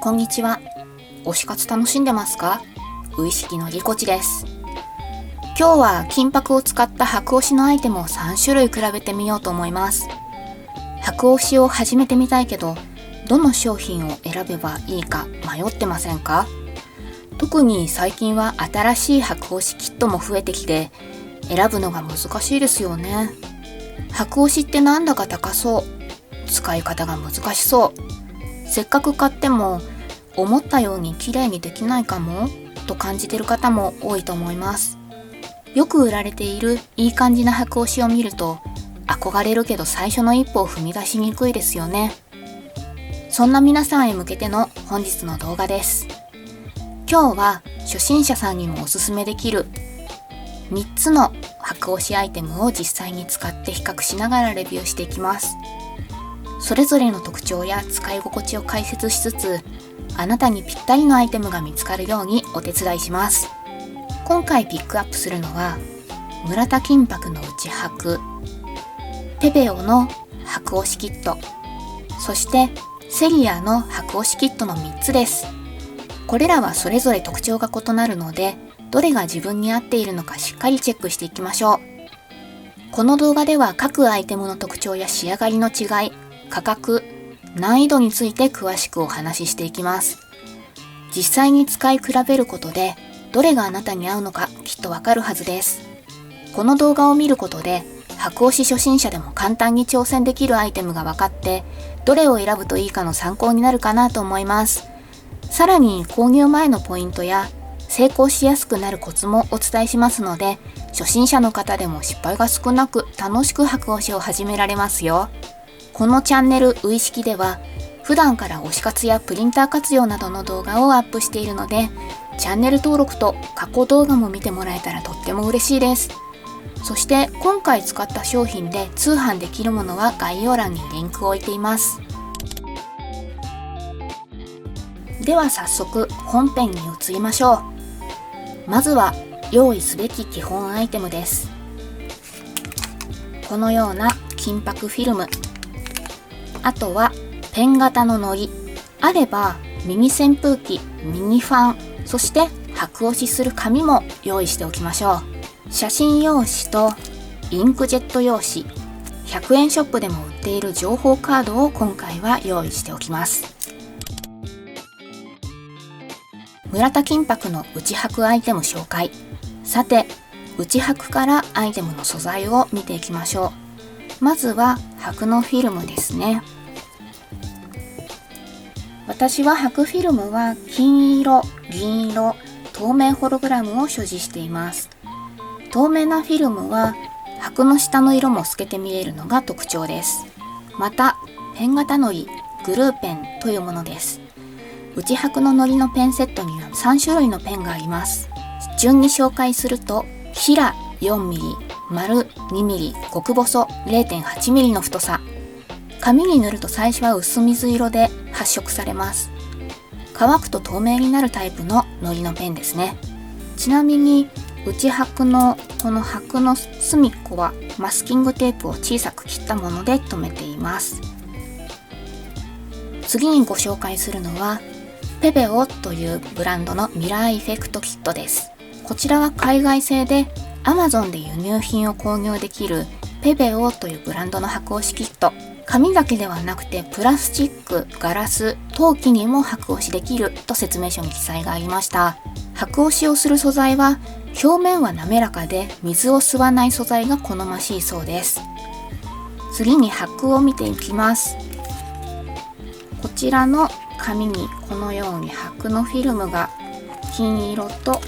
こんにちは。推し活楽しんでますか？ウイシキのりこちです。今日は金箔を使った箔押しのアイテムを3種類比べてみようと思います。箔押しを始めてみたいけど、どの商品を選べばいいか迷ってませんか？特に最近は新しい箔押しキットも増えてきて、選ぶのが難しいですよね。箔押しってなんだか高そう。使い方が難しそう。せっかく買っても思ったように綺麗にできないかもと感じてる方も多いと思います。よく売られているいい感じな箔押しを見ると憧れるけど最初の一歩を踏み出しにくいですよね。そんな皆さんへ向けての本日の動画です。今日は初心者さんにもおすすめできる3つの箔押しアイテムを実際に使って比較しながらレビューしていきます。それぞれの特徴や使い心地を解説しつつ、あなたにぴったりのアイテムが見つかるようにお手伝いします。今回ピックアップするのは、村田金箔の内箔、ペベオの箔押しキット、そしてセリアの箔押しキットの3つです。これらはそれぞれ特徴が異なるので、どれが自分に合っているのかしっかりチェックしていきましょう。この動画では各アイテムの特徴や仕上がりの違い、価格、難易度について詳しくお話ししていきます。実際に使い比べることで、どれがあなたに合うのかきっとわかるはずです。この動画を見ることで、箔押し初心者でも簡単に挑戦できるアイテムが分かって、どれを選ぶといいかの参考になるかなと思います。さらに購入前のポイントや、成功しやすくなるコツもお伝えしますので、初心者の方でも失敗が少なく楽しく箔押しを始められますよ。このチャンネルウイシキでは普段から推し活やプリンター活用などの動画をアップしているので、チャンネル登録と過去動画も見てもらえたらとっても嬉しいです。そして今回使った商品で通販できるものは概要欄にリンクを置いています。では早速本編に移りましょう。まずは用意すべき基本アイテムです。このような金箔フィルム、あとはペン型の糊、あればミニ扇風機、ミニファン、そして箔押しする紙も用意しておきましょう。写真用紙とインクジェット用紙、100円ショップでも売っている情報カードを今回は用意しておきます。村田金箔の内箔アイテム紹介。さて、内箔からアイテムの素材を見ていきましょう。まずは箔のフィルムですね。私は箔フィルムは金色、銀色、透明ホログラムを所持しています。透明なフィルムは箔の下の色も透けて見えるのが特徴です。また、ペン型糊、グルーペンというものです。内箔の糊のペンセットには3種類のペンがあります。順に紹介すると、平 4mm、丸 2mm、極細 0.8mm の太さ。紙に塗ると最初は薄水色で発色されます。乾くと透明になるタイプの糊のペンですね。ちなみに内箔のこの箔の隅っこはマスキングテープを小さく切ったもので留めています。次にご紹介するのはペベオというブランドのミラーイフェクトキットです。こちらは海外製で Amazon で輸入品を購入できるペベオというブランドの箔押しキット。紙だけではなくてプラスチック、ガラス、陶器にも箔押しできると説明書に記載がありました。箔押しをする素材は表面は滑らかで水を吸わない素材が好ましいそうです。次に箔を見ていきます。こちらの紙にこのように箔のフィルムが金色と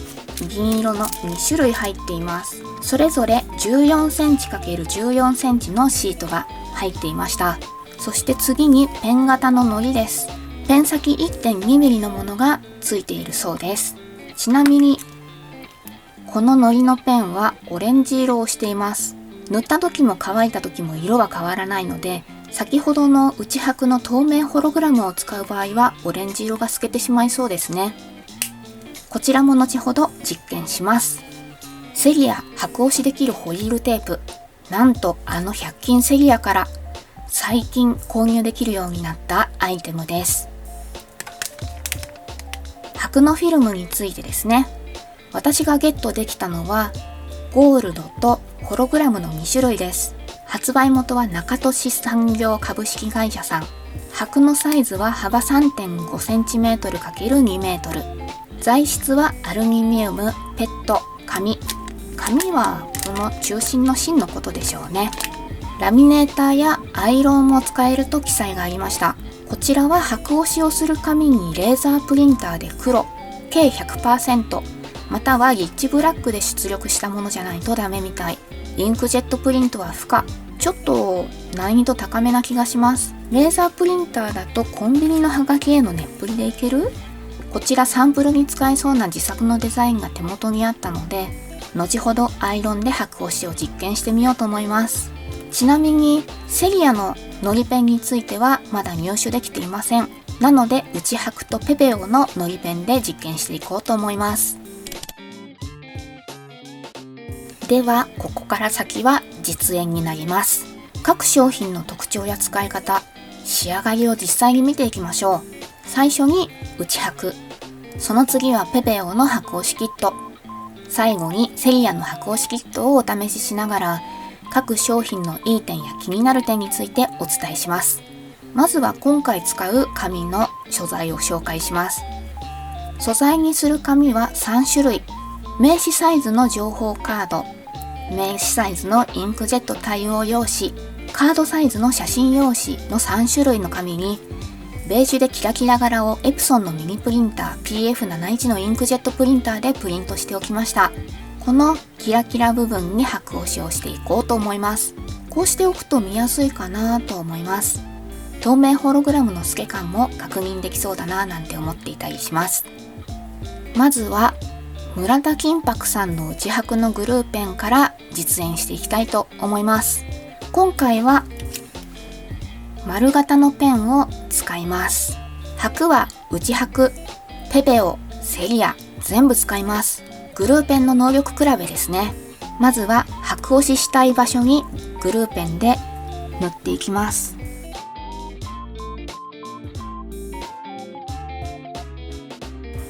銀色の2種類入っています。それぞれ 14cm×14 センチのシートが入っていました。そして次にペン型の糊です。ペン先 1.2mm のものがついているそうです。ちなみにこの糊のペンはオレンジ色をしています。塗った時も乾いた時も色は変わらないので、先ほどの内箔の透明ホログラムを使う場合はオレンジ色が透けてしまいそうですね。こちらも後ほど実験します。セリア箔押しできるホイールテープ。なんとあの100均セリアから最近購入できるようになったアイテムです。白のフィルムについてですね。私がゲットできたのはゴールドとホログラムの2種類です。発売元は中戸産業株式会社さん。箔のサイズは幅 3.5cm×2m。材質はアルミニウム、ペット、紙。紙はこの中心の芯のことでしょうね。ラミネーターやアイロンも使えると記載がありました。こちらは箔押しをする紙にレーザープリンターで黒、計 100%、またはリッチブラックで出力したものじゃないとダメみたい。インクジェットプリントは不可。ちょっと難易度高めな気がします。レーザープリンターだとコンビニのハガキへの熱振りでいける？こちらサンプルに使えそうな自作のデザインが手元にあったので、後ほどアイロンで箔押しを実験してみようと思います。ちなみにセリアののりペンについてはまだ入手できていません。なので内箔とペペオののりペンで実験していこうと思います。ではここから先は実演になります。各商品の特徴や使い方、仕上がりを実際に見ていきましょう。最初に内箔、その次はペペオの箔押しキット、最後にセリアの箔押しキットをお試ししながら各商品のいい点や気になる点についてお伝えします。まずは今回使う紙の素材を紹介します。素材にする紙は3種類。名刺サイズの情報カード、名刺サイズのインクジェット対応用紙、カードサイズの写真用紙の3種類の紙にベージュでキラキラ柄をエプソンのミニプリンター PF71 のインクジェットプリンターでプリントしておきました。このキラキラ部分に箔押しをしていこうと思います。こうしておくと見やすいかなと思います。透明ホログラムの透け感も確認できそうだななんて思っていたりします。まずは村田金箔さんの内箔のグルーペンから実演していきたいと思います。今回は丸型のペンを使います。箔は内箔、ペペオ、セリア全部使います。グルーペンの能力比べですね。まずは箔押ししたい場所にグルーペンで塗っていきます。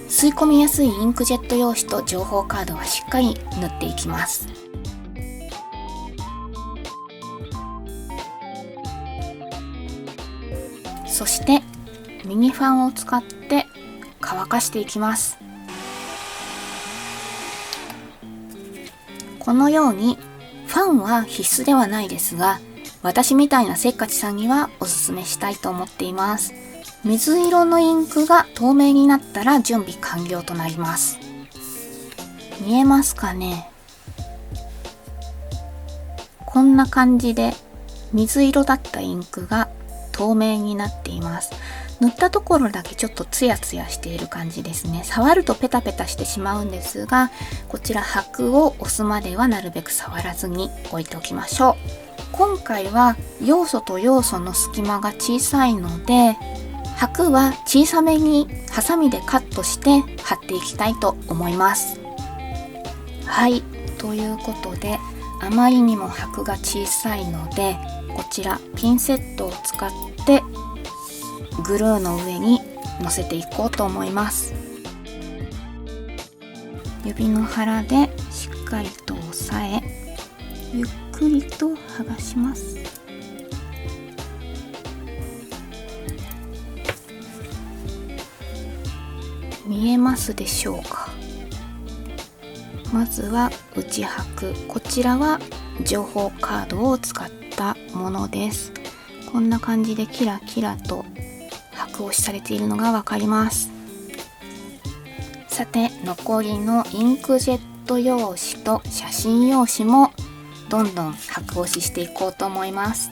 吸い込みやすいインクジェット用紙と情報カードはしっかり塗っていきます。そしてミニファンを使って乾かしていきます。このようにファンは必須ではないですが、私みたいなせっかちさんにはおすすめしたいと思っています。水色のインクが透明になったら準備完了となります。見えますかね？こんな感じで水色だったインクが透明になっています。塗ったところだけちょっとツヤツヤしている感じですね。触るとペタペタしてしまうんですが、こちら箔を押すまではなるべく触らずに置いておきましょう。今回は要素と要素の隙間が小さいので、箔は小さめにハサミでカットして貼っていきたいと思います。はい、ということであまりにも箔が小さいので、こちらピンセットを使ってグルーの上に乗せていこうと思います。指の腹でしっかりと押さえ、ゆっくりと剥がします。見えますでしょうか？まずは内箔、こちらは情報カードを使ったものです。こんな感じでキラキラと箔押しされているのがわかります。さて残りのインクジェット用紙と写真用紙もどんどん箔押ししていこうと思います。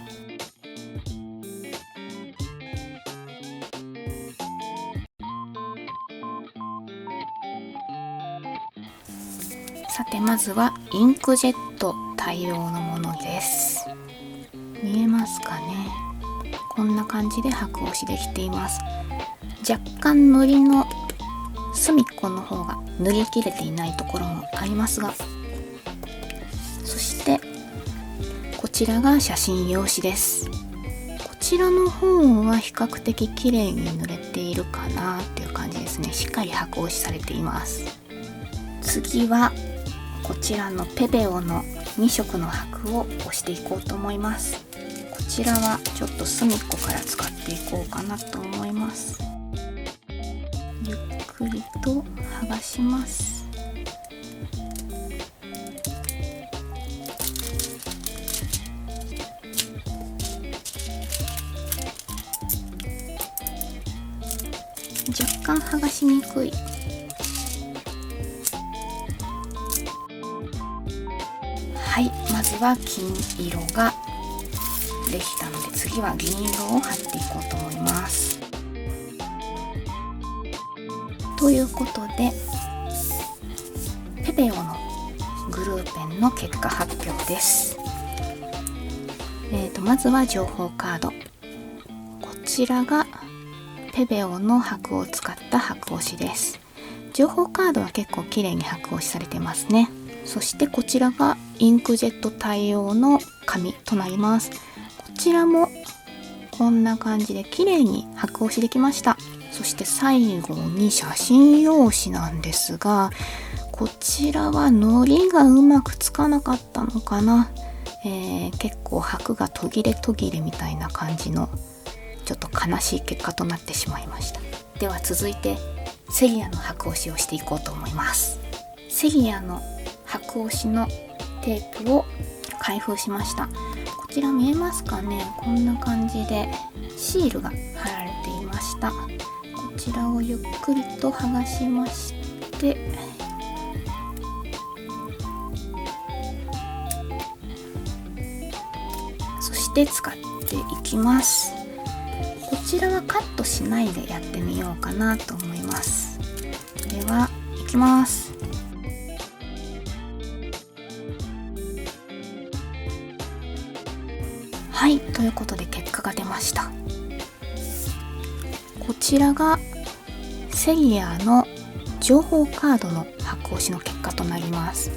さてまずはインクジェット対応のものです。見えますかね？こんな感じで箔押しできています。若干塗りの隅っこの方が塗り切れていないところもありますが、そしてこちらが写真用紙です。こちちらの方は比較的綺麗に塗れているかなっていう感じですね。しっかり箔押しされています。次はこちらのペペオの2色の箔を押していこうと思います。こちらはちょっと隅っこから使っていこうかなと思います。ゆっくりと剥がします。若干剥がしにくい。はい、まずは金色ができたので、次は銀色を貼っていこうと思います。ということで、ペペオのグルーペンの結果発表です。まずは情報カード。こちらがペペオの箔を使った箔押しです。情報カードは結構綺麗に箔押しされてますね。そしてこちらがインクジェット対応の紙となります。こちらもこんな感じで綺麗に箔押しできました。そして最後に写真用紙なんですが、こちらは糊がうまくつかなかったのかな。結構箔が途切れ途切れみたいな感じのちょっと悲しい結果となってしまいました。では続いてセリアの箔押しをしていこうと思います。セリアの箔押しのテープを開封しました。こちら見えますかね。こんな感じでシールが貼られていました。こちらをゆっくりと剥がしまして、そして使っていきます。こちらはカットしないでやってみようかなと思います。ではいきます。はい、ということで結果が出ました。こちらがセリアの情報カードの箔押しの結果となります。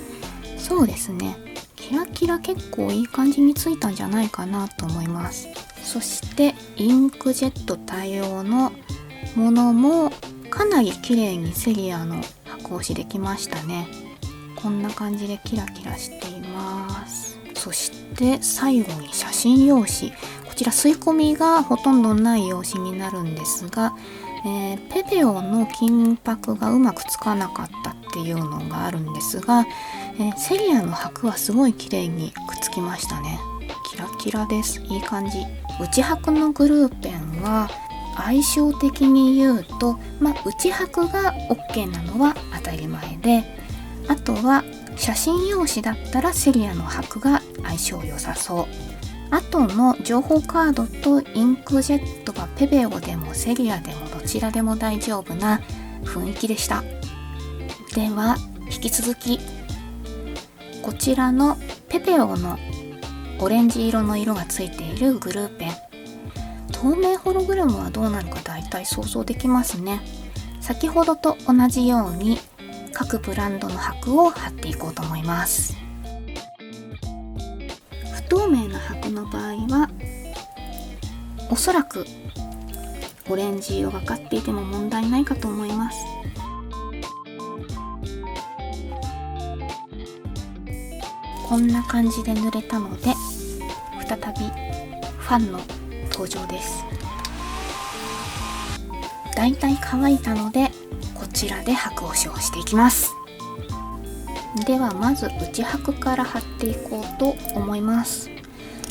そうですね、キラキラ結構いい感じについたんじゃないかなと思います。そしてインクジェット対応のものもかなり綺麗にセリアの箔押しできましたね。こんな感じでキラキラしています。そして最後に写真用紙。こちら吸い込みがほとんどない用紙になるんですが、ペペオの金箔がうまくつかなかったっていうのがあるんですが、セリアの箔はすごい綺麗にくっつきましたね。キラキラです。いい感じ。内箔のグルーペンは相性的に言うと、内箔が OK なのは当たり前で、あとは写真用紙だったらセリアの箔が相性良さそう。あとの情報カードとインクジェットはペペオでもセリアでもどちらでも大丈夫な雰囲気でした。では引き続きこちらのペペオのオレンジ色の色がついているグルーペン、透明ホログラムはどうなるかだいたい想像できますね。先ほどと同じように各ブランドの箔を貼っていこうと思います。不透明な箔の場合はおそらくオレンジ色がかっていても問題ないかと思います。こんな感じで塗れたので再びファンの登場です。だいたい乾いたのでこちらで箔押しをしていきます。ではまず内箔から貼っていこうと思います。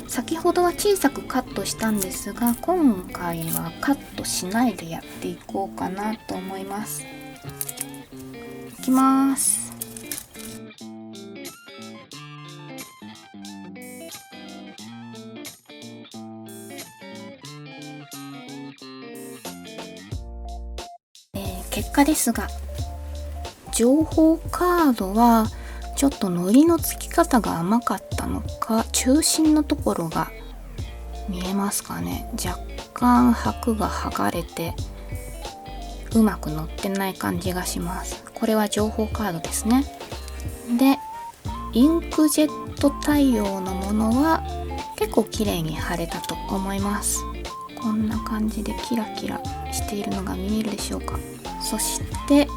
先ほどは小さくカットしたんですが、今回はカットしないでやっていこうかなと思います。いきます。結果ですが、情報カードはちょっと糊のつき方が甘かったのか、中心のところが見えますかね、若干箔が剥がれてうまく乗ってない感じがします。これは情報カードですね。でインクジェット対応のものは結構綺麗に貼れたと思います。こんな感じでキラキラしているのが見えるでしょうか。そして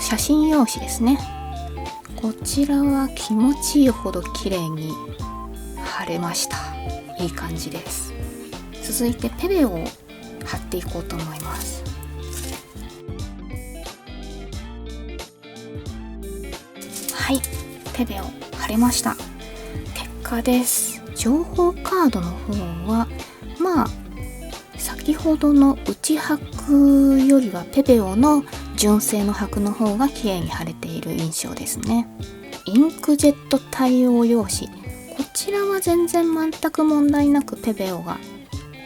写真用紙ですね。こちらは気持ちいいほど綺麗に貼れました。いい感じです。続いてペベを貼っていこうと思います。はい、ペベを貼れました。結果です。情報カードの方は先ほどの内箔よりはペベオの純正の箔の方が綺麗に貼れている印象ですね。インクジェット対応用紙、こちらは全然全く問題なくペベオが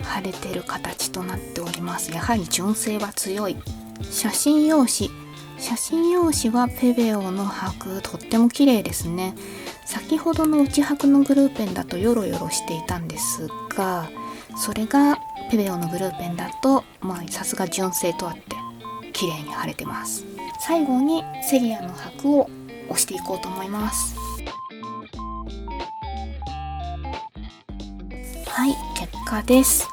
貼れている形となっております。やはり純正は強い。写真用紙はペベオの箔とっても綺麗ですね。先ほどの内箔のグルーペンだとヨロヨロしていたんですが、それがペベオのグルーペンだとさすが純正とあって綺麗に貼れてます。最後にセリアの箔を押していこうと思います。はい、結果です。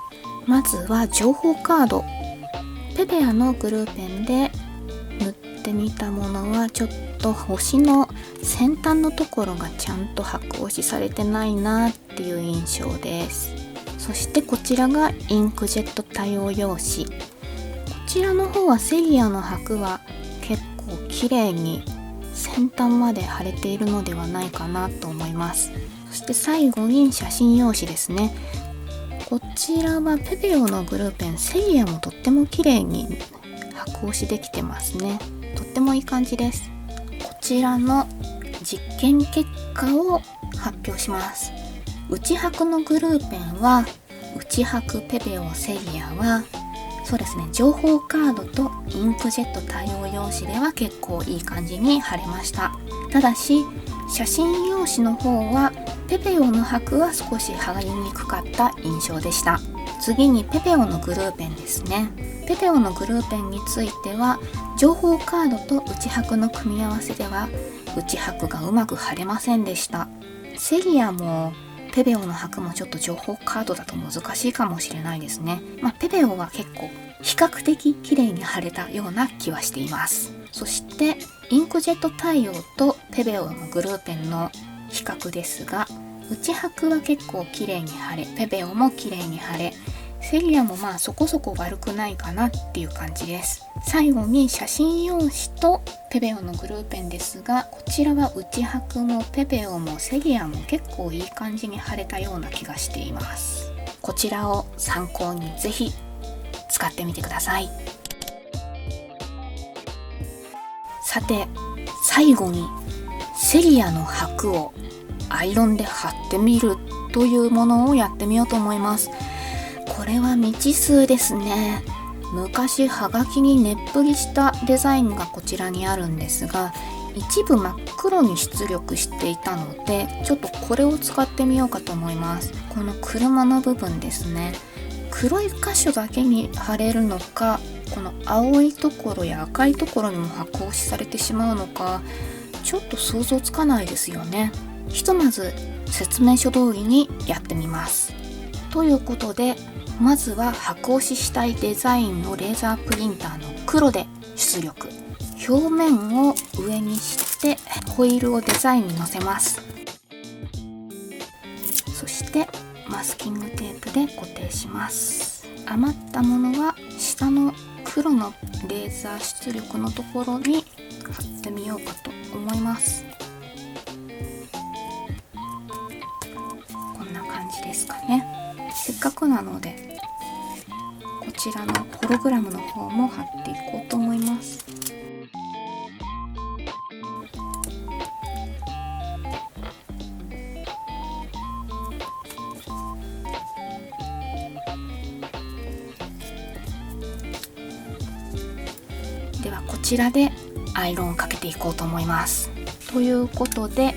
まずは情報カード、ペベアのグルーペンで塗ってみたものはちょっと星の先端のところがちゃんと箔押しされてないなっていう印象です。そしてこちらがインクジェット対応用紙、こちらの方はセリアの箔は結構綺麗に先端まで貼れているのではないかなと思います。そして最後に写真用紙ですね。こちらはペベオのグルーペン、セリアもとっても綺麗に箔押しできてますね。とってもいい感じです。こちらの実験結果を発表します。内箔のグルーペンは、内箔ペベオセリアはそうですね、情報カードとインクジェット対応用紙では結構いい感じに貼れました。ただし写真用紙の方はペベオの箔は少し貼りにくかった印象でした。次にペベオのグルーペンですね。ペベオのグルーペンについては情報カードと内箔の組み合わせでは内箔がうまく貼れませんでした。セリアもペベオの箔もちょっと情報カードだと難しいかもしれないですね。ペベオは結構比較的綺麗に貼れたような気はしています。そしてインクジェット対応とペベオのグルーペンの比較ですが、内箔は結構綺麗に貼れ、ペベオも綺麗に貼れ、セリアもそこそこ悪くないかなっていう感じです。最後に写真用紙とペベオのグルーペンですが、こちらは内箔もペベオもセリアも結構いい感じに貼れたような気がしています。こちらを参考にぜひ使ってみてください。さて最後にセリアの箔をアイロンで貼ってみるというものをやってみようと思います。これは未知数ですね。昔はがきに熱振りしたデザインがこちらにあるんですが、一部真っ黒に出力していたのでちょっとこれを使ってみようかと思います。この車の部分ですね、黒い箇所だけに貼れるのか、この青いところや赤いところにも箔押しされてしまうのか、ちょっと想像つかないですよね。ひとまず説明書通りにやってみます。ということでまずは箔押ししたいデザインをレーザープリンターの黒で出力、表面を上にしてホイールをデザインに乗せます。そしてマスキングテープで固定します。余ったものは下の黒のレーザー出力のところに貼ってみようかと思います。こんな感じですかね。せっかくなのでこちらのホログラムの方も貼っていこうと思います。ではこちらでアイロンをかけていこうと思います。ということで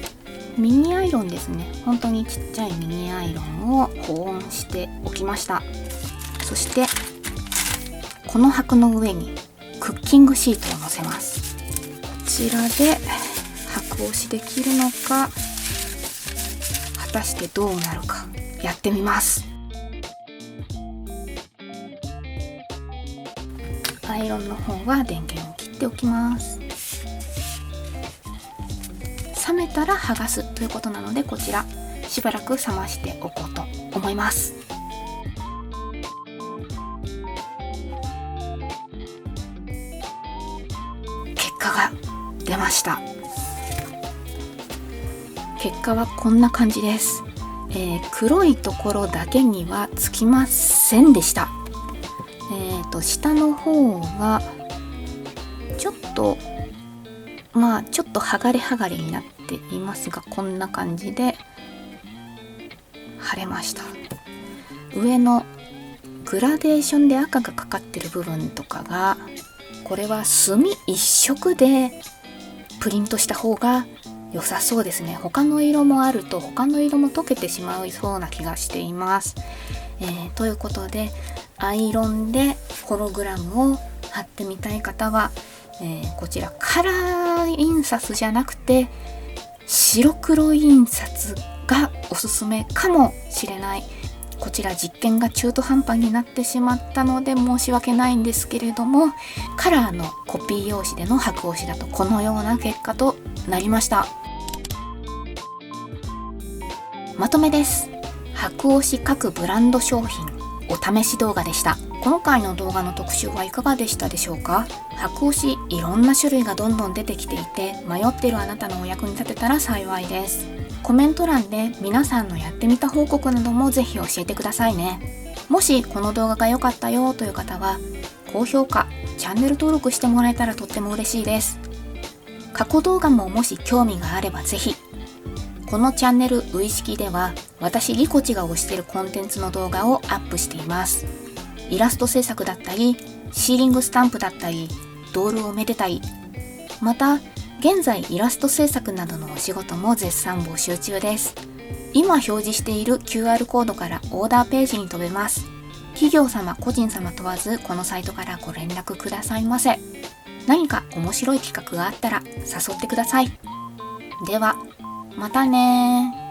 ミニアイロンですね。本当にちっちゃいミニアイロンを保温しておきました。そしてこの箔の上にクッキングシートを乗せます。こちらで箔押しできるのか、果たしてどうなるかやってみます。アイロンの方は電源を切っておきます。冷めたら剥がすということなので、こちらしばらく冷ましておこうと思います。結果が出ました。結果はこんな感じです。黒いところだけにはつきませんでした。下の方がちょっと剥がれ剥がれになっていますが、こんな感じで貼れました。上のグラデーションで赤がかかってる部分とかが、これは墨一色でプリントした方が良さそうですね。他の色もあると他の色も溶けてしまいそうな気がしています。ということで、アイロンでホログラムを貼ってみたい方は、こちらカラー印刷じゃなくて白黒印刷がおすすめかもしれない。こちら実験が中途半端になってしまったので申し訳ないんですけれども、カラーのコピー用紙での白押しだとこのような結果となりました。まとめです。白押し各ブランド商品お試し動画でした。今回の動画の特集はいかがでしたでしょうか？白押しいろんな種類がどんどん出てきていて、迷っているあなたのお役に立てたら幸いです。コメント欄で皆さんのやってみた報告などもぜひ教えてくださいね。もしこの動画が良かったよという方は高評価、チャンネル登録してもらえたらとっても嬉しいです。過去動画ももし興味があればぜひ。このチャンネルういしきでは私リコチが推しているコンテンツの動画をアップしています。イラスト制作だったり、シーリングスタンプだったり、ドールをめでたり、また現在イラスト制作などのお仕事も絶賛募集中です。今表示している QR コードからオーダーページに飛べます。企業様個人様問わずこのサイトからご連絡くださいませ。何か面白い企画があったら誘ってください。ではまたね。